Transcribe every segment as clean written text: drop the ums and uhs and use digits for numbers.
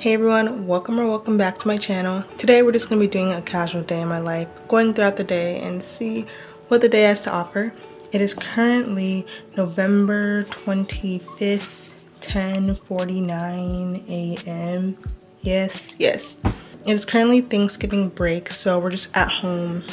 Hey everyone, welcome back to my channel. Today we're just going to be doing a casual day in my life, going throughout the day and see what the day has to offer. It is currently November 25th, 10:49 a.m. Yes. It is currently Thanksgiving break, so we're just at home,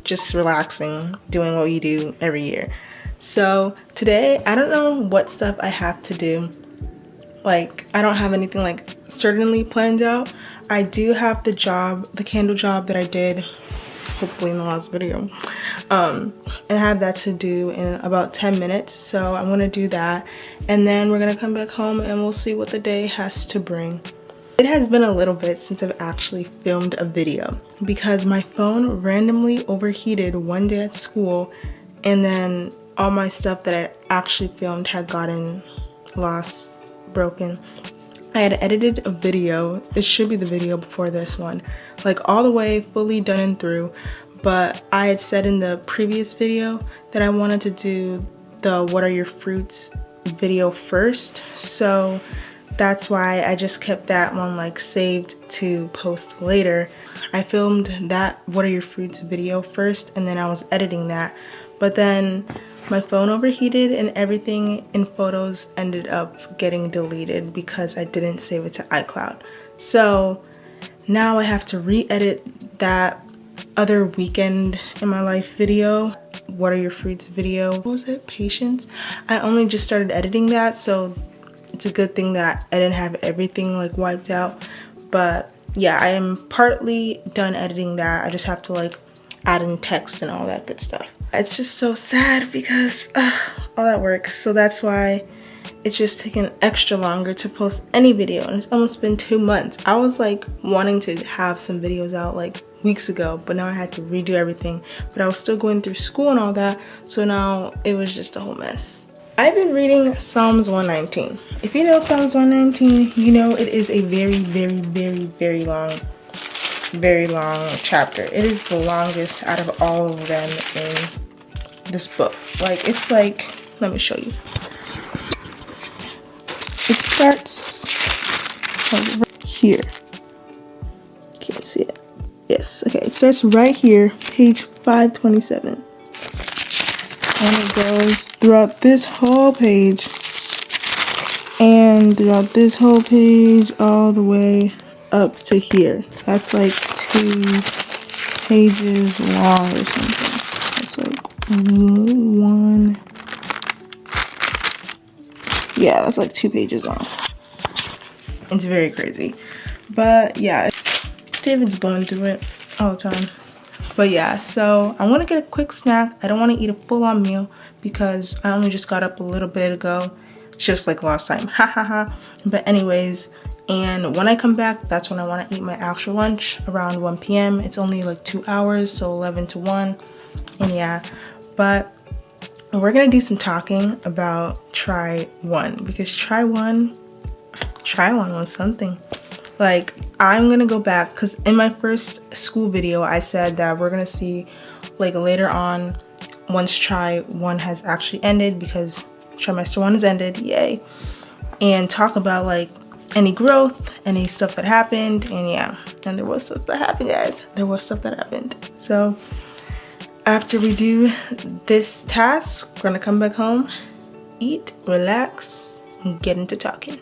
just relaxing, doing what we do every year. So today, I don't know what stuff I have to do. Like, I don't have anything like certainly planned out. I do have the candle job that I did, hopefully in the last video. And I have that to do in about 10 minutes. So I'm gonna do that. And then we're gonna come back home and we'll see what the day has to bring. It has been a little bit since I've actually filmed a video because my phone randomly overheated one day at school, and then all my stuff that I actually filmed had gotten lost, broken. I had edited a video, it should be the video before this one, like all the way fully done and through, but I had said in the previous video that I wanted to do the what are your fruits video first, so that's why I just kept that one like saved to post later. I filmed that what are your fruits video first, and then I was editing that, but then my phone overheated and everything in photos ended up getting deleted because I didn't save it to iCloud. So now I have to re-edit that other weekend in my life video, what are your fruits video. What was it? Patience? I only just started editing that, so it's a good thing that I didn't have everything like wiped out. But yeah, I am partly done editing that. I just have to like add in text and all that good stuff. It's just so sad because all that work. So that's why it's just taken extra longer to post any video, and it's almost been 2 months. I was like wanting to have some videos out like weeks ago, but now I had to redo everything. But I was still going through school and all that, so now it was just a whole mess. I've been reading Psalms 119. If you know Psalms 119, you know it is a very long chapter. It is the longest out of all of them in this book. Like, it's like, let me show you. It starts like right here. Can't see it. Yes, okay. It starts right here, page 527. And it goes throughout this whole page. And throughout this whole page all the way up to here. That's like 2 pages long or something. It's like 1. Yeah, that's like 2 pages long. It's very crazy. But yeah, David's going through it all the time. But yeah, so I want to get a quick snack. I don't want to eat a full-on meal because I only just got up a little bit ago, just like last time. But anyways, and when I come back, that's when I want to eat my actual lunch around 1 p.m. It's only like 2 hours, so 11 to 1. And yeah, but we're gonna do some talking about try one, because try one was something. Like, I'm gonna go back because in my first school video I said that we're gonna see like later on, once try one has actually ended, because trimester 1 has ended, yay, and talk about like any growth, any stuff that happened. And yeah, and there was stuff that happened, guys. There was stuff that happened. So after we do this task, we're gonna come back home, eat, relax, and get into talking.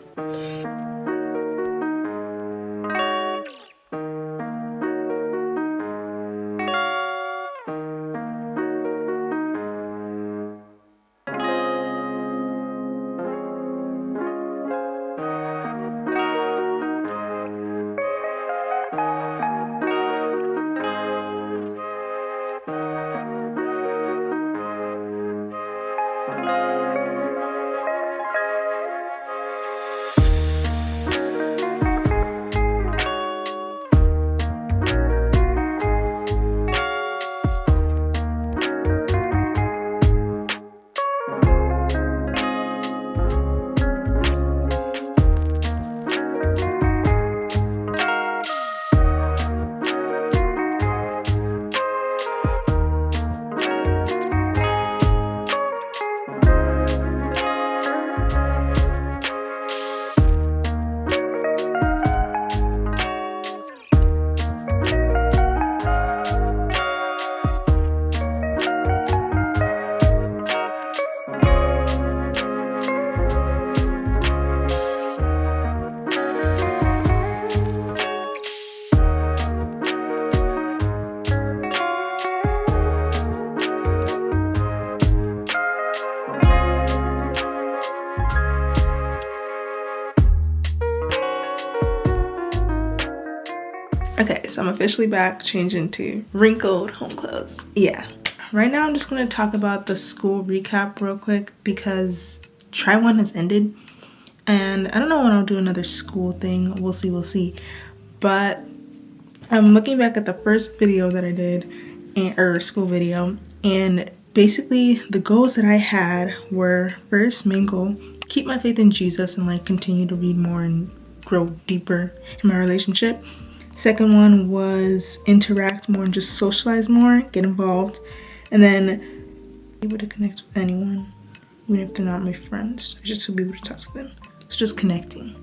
Okay, so I'm officially back, changed into wrinkled home clothes. Yeah. Right now I'm just gonna talk about the school recap real quick because try one has ended. And I don't know when I'll do another school thing. We'll see. But I'm looking back at the first video that I did, or school video, and basically the goals that I had were, first main goal, keep my faith in Jesus and like continue to read more and grow deeper in my relationship. Second one was interact more and just socialize more, get involved, and then be able to connect with anyone, even if they're not my friends, just to be able to talk to them. So just connecting,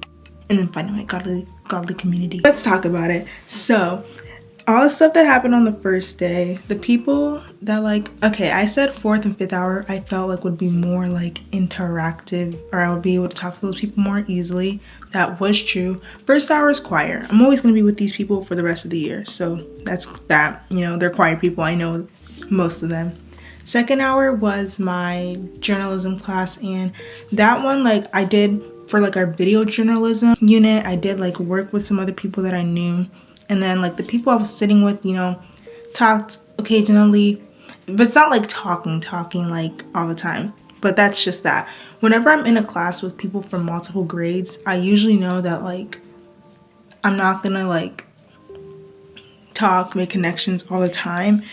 and then finding my godly community. Let's talk about it. So all the stuff that happened on the first day, the people that like, okay, I said 4th and 5th hour I felt like would be more like interactive, or I would be able to talk to those people more easily. That was true. First hour is choir. I'm always going to be with these people for the rest of the year, so that's that. You know, they're choir people. I know most of them. Second hour was my journalism class, and that one, like, I did for like our video journalism unit, I did like work with some other people that I knew, and then like the people I was sitting with, you know, talked occasionally, but it's not like talking like all the time. But that's just that. Whenever I'm in a class with people from multiple grades, I usually know that like I'm not gonna like talk, make connections all the time.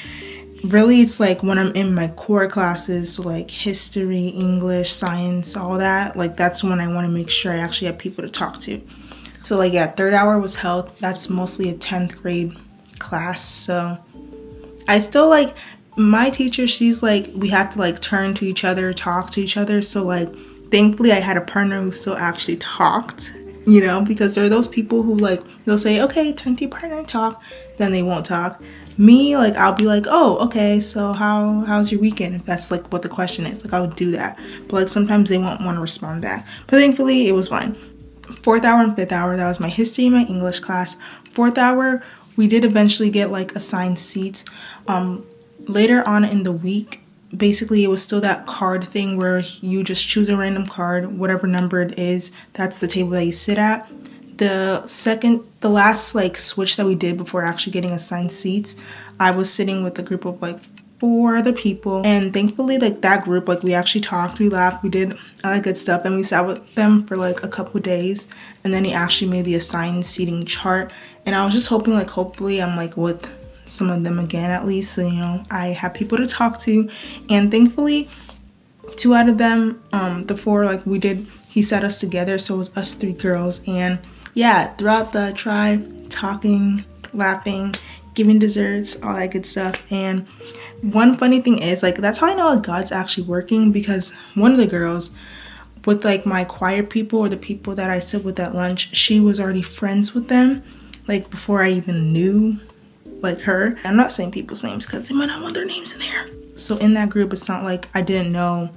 Really, it's like when I'm in my core classes, so like history, English, science, all that, like that's when I want to make sure I actually have people to talk to. So like, yeah, 3rd hour was health. That's mostly a 10th grade class. So I still like, my teacher, she's like, we have to like turn to each other, talk to each other. So like, thankfully I had a partner who still actually talked, you know, because there are those people who like, they'll say, okay, turn to your partner and talk, then they won't talk. Me, like, I'll be like, oh, okay, so how's your weekend? If that's like what the question is, like I would do that. But like sometimes they won't want to respond back. But thankfully it was fine. 4th hour and 5th hour, that was my history and my English class. 4th hour, we did eventually get like assigned seats. Later on in the week, basically it was still that card thing where you just choose a random card, whatever number it is, that's the table that you sit at. The last like switch that we did before actually getting assigned seats, I was sitting with a group of like 4 other people, and thankfully like that group, like we actually talked, we laughed, we did all that good stuff, and we sat with them for like a couple days, and then he actually made the assigned seating chart, and I was just hoping like hopefully I'm like with some of them again at least, so you know I have people to talk to. And thankfully 2 out of them, the 4, like he set us together, so it was us 3 girls. And yeah, throughout the try, talking, laughing, giving desserts, all that good stuff. And one funny thing is, like, that's how I know God's actually working, because one of the girls with like my choir people, or the people that I sit with at lunch, she was already friends with them like before I even knew like her. I'm not saying people's names because they might not want their names in there. So in that group, it's not like I didn't know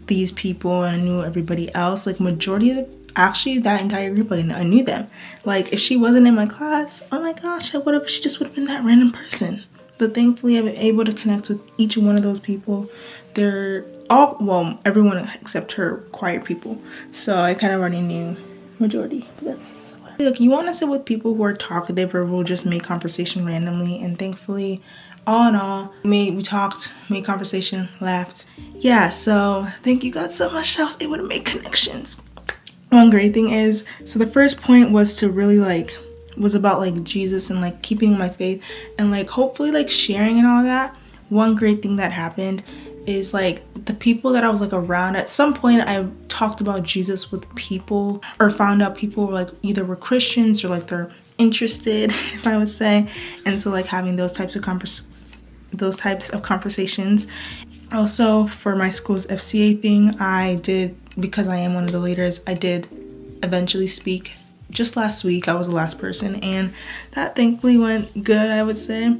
these people and I knew everybody else. Like majority of actually that entire group, like, I knew them. Like if she wasn't in my class, oh my gosh, she just would have been that random person. But thankfully I've been able to connect with each one of those people. They're all, well, everyone except her choir people. So I kind of already knew majority. But that's like, you want to sit with people who are talkative or will just make conversation randomly. And thankfully, all in all, we talked, made conversation, laughed. Yeah, so thank you God so much that I was able to make connections. One great thing is, so the first point was to really like, was about like Jesus and like keeping my faith and like hopefully like sharing and all that. One great thing that happened is like the people that I was like around, at some point I talked about Jesus with people, or found out people like either were Christians or like they're interested, if I would say. And so like having those types of conversations. Also for my school's FCA thing, I did, because I am one of the leaders, I did eventually speak. Just last week I was the last person, and that thankfully went good, I would say.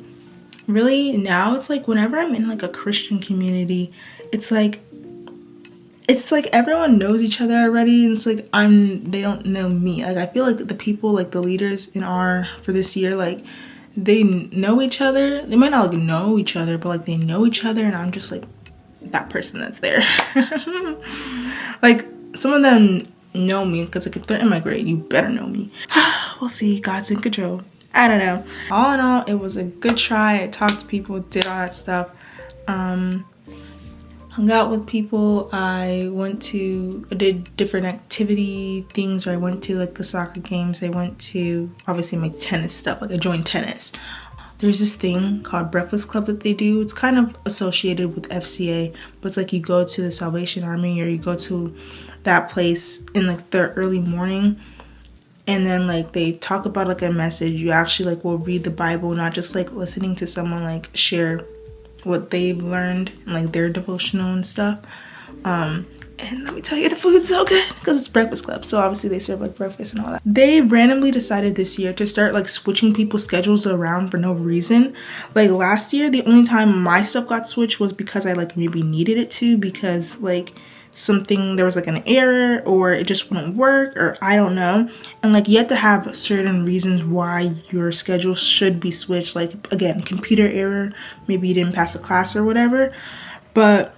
Really now it's like whenever I'm in like a Christian community, it's like everyone knows each other already, and it's like they don't know me. Like I feel like the people, like the leaders for this year, like they know each other. They might not like know each other, but like they know each other, and I'm just like that person that's there. Like some of them know me because like if they're in my grade, you better know me. We'll see. God's in control. I don't know. All in all, it was a good try. I talked to people, did all that stuff. Hung out with people. I did different activity things, or I went to like the soccer games. I went to obviously my tennis stuff, like I joined tennis. There's this thing called Breakfast Club that they do. It's kind of associated with FCA, but it's like you go to the Salvation Army, or you go to that place in like the early morning, and then like they talk about like a message. You actually like will read the Bible, not just like listening to someone like share what they've learned and like their devotional and stuff. And let me tell you, the food's so good because it's Breakfast Club, so obviously they serve like breakfast and all that. They randomly decided this year to start like switching people's schedules around for no reason. Like last year, the only time my stuff got switched was because I like maybe needed it to, because like there was like an error, or it just wouldn't work, or I don't know. And like you have to have certain reasons why your schedule should be switched, like again, computer error, maybe you didn't pass a class or whatever. But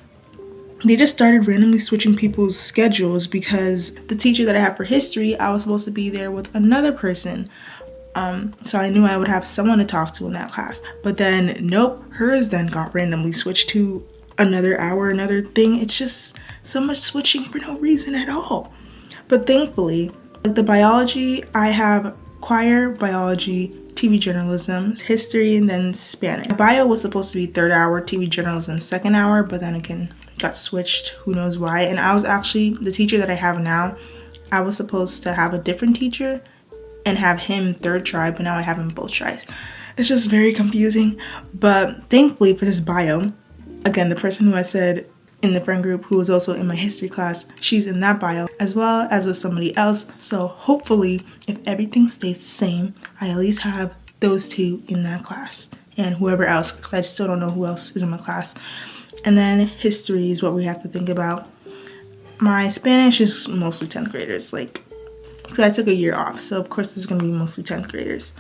they just started randomly switching people's schedules because the teacher that I have for history, I was supposed to be there with another person. So I knew I would have someone to talk to in that class. But then nope, hers then got randomly switched to another hour, another thing. It's just so much switching for no reason at all. But thankfully, like the biology, I have choir, biology, TV journalism, history, and then Spanish. Bio was supposed to be third hour, TV journalism second hour, but then again got switched, who knows why. And I was actually, the teacher that I have now, I was supposed to have a different teacher and have him third try, but now I have him both tries. It's just very confusing. But thankfully for this bio, again, the person who I said in the friend group who was also in my history class, she's in that bio as well as with somebody else. So hopefully if everything stays the same, I at least have those two in that class and whoever else, because I still don't know who else is in my class. And then history is what we have to think about. My Spanish is mostly 10th graders, like, because I took a year off, so of course it's going to be mostly 10th graders.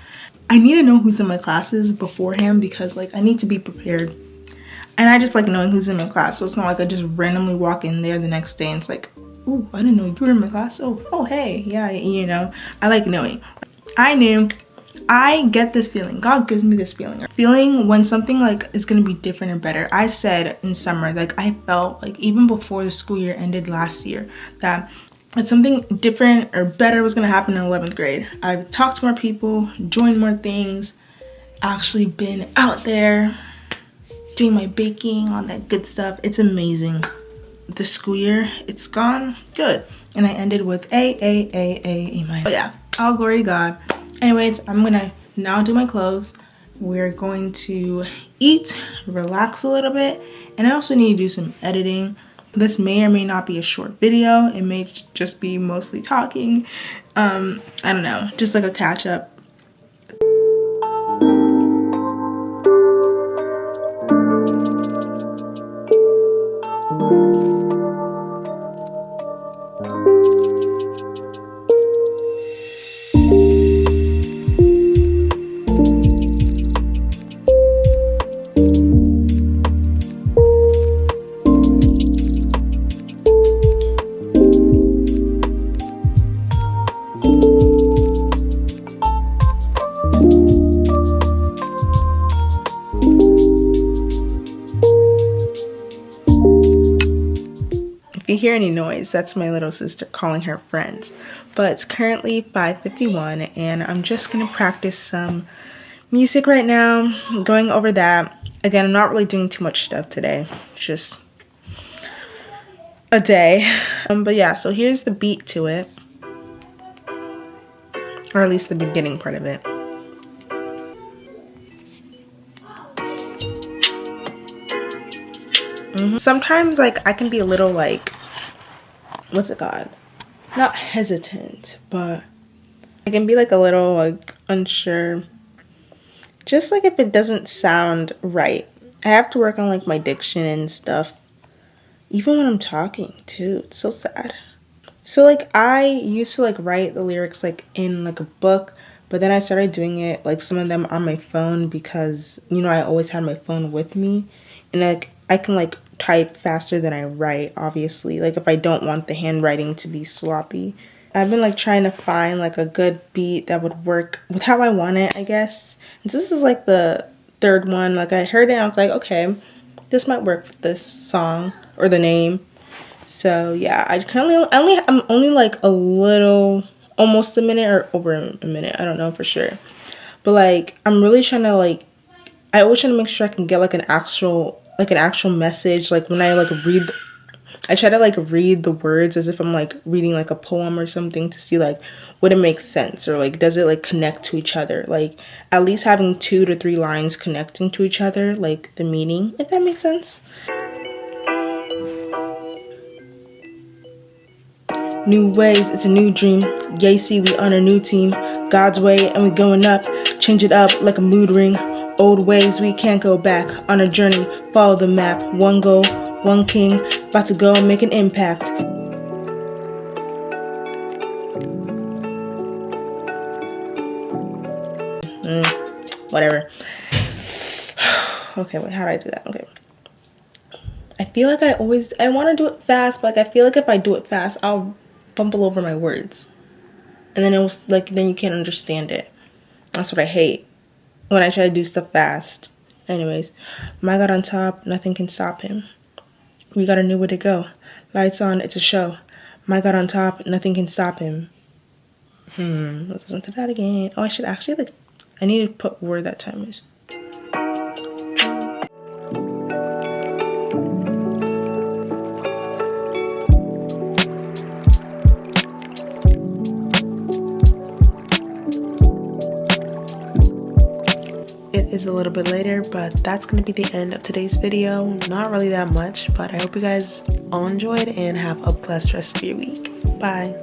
I need to know who's in my classes beforehand because like I need to be prepared. And I just like knowing who's in my class, so it's not like I just randomly walk in there the next day and it's like, ooh, I didn't know you were in my class. Oh hey, yeah, you know, I like knowing. I get this feeling. God gives me this feeling when something like is going to be different or better. I said in summer, like I felt like even before the school year ended last year, that something different or better was going to happen in 11th grade. I've talked to more people, joined more things, actually been out there doing my baking, all that good stuff. It's amazing. The school year, it's gone good. And I ended with A-. But yeah, all glory to God. Anyways, I'm gonna now do my clothes. We're going to eat, relax a little bit, and I also need to do some editing. This may or may not be a short video. It may just be mostly talking. I don't know, just like a catch up. If you hear any noise, that's my little sister calling her friends. But it's currently 5:51 and I'm just gonna practice some music right now. I'm going over that. Again, I'm not really doing too much stuff today. It's just a day. But yeah, so here's the beat to it. Or at least the beginning part of it. Sometimes like I can be a little like, what's it called? Not hesitant, but I can be like a little like unsure. Just like if it doesn't sound right. I have to work on like my diction and stuff. Even when I'm talking too. It's so sad. So like I used to like write the lyrics like in like a book, but then I started doing it like some of them on my phone because, you know, I always had my phone with me, and like I can like type faster than I write, obviously, like if I don't want the handwriting to be sloppy. I've been like trying to find like a good beat that would work with how I want it, I guess. And so this is like the third one. Like I heard it and I was like, okay, this might work with this song or the name. So yeah, I'm only like a little, almost a minute or over a minute. I don't know for sure. But like I'm really trying to like, I always try to make sure I can get like an actual message. Like when I like read, I try to like read the words as if I'm like reading like a poem or something to see like would it make sense, or like does it like connect to each other, like at least having 2 to 3 lines connecting to each other, like the meaning, if that makes sense. New ways, it's a new dream. 𝐂𝐈𝐿𝐂, we on a new team. God's way and we going up. Change it up like a mood ring. Old ways, we can't go back. On a journey, follow the map. One goal, one king. About to go and make an impact. Whatever. Okay, wait, how do I do that? Okay. I feel like I want to do it fast, but like I feel like if I do it fast, I'll bumble over my words. And then it was like, then you can't understand it. That's what I hate when I try to do stuff fast. Anyways, my God on top, nothing can stop him. We got a new way to go. Lights on, it's a show. My God on top, nothing can stop him. Let's listen to that again. Oh, I should actually like, I need to put where that time is. It is a little bit later, but that's going to be the end of today's video. Not really that much, but I hope you guys all enjoyed and have a blessed rest of your week. Bye.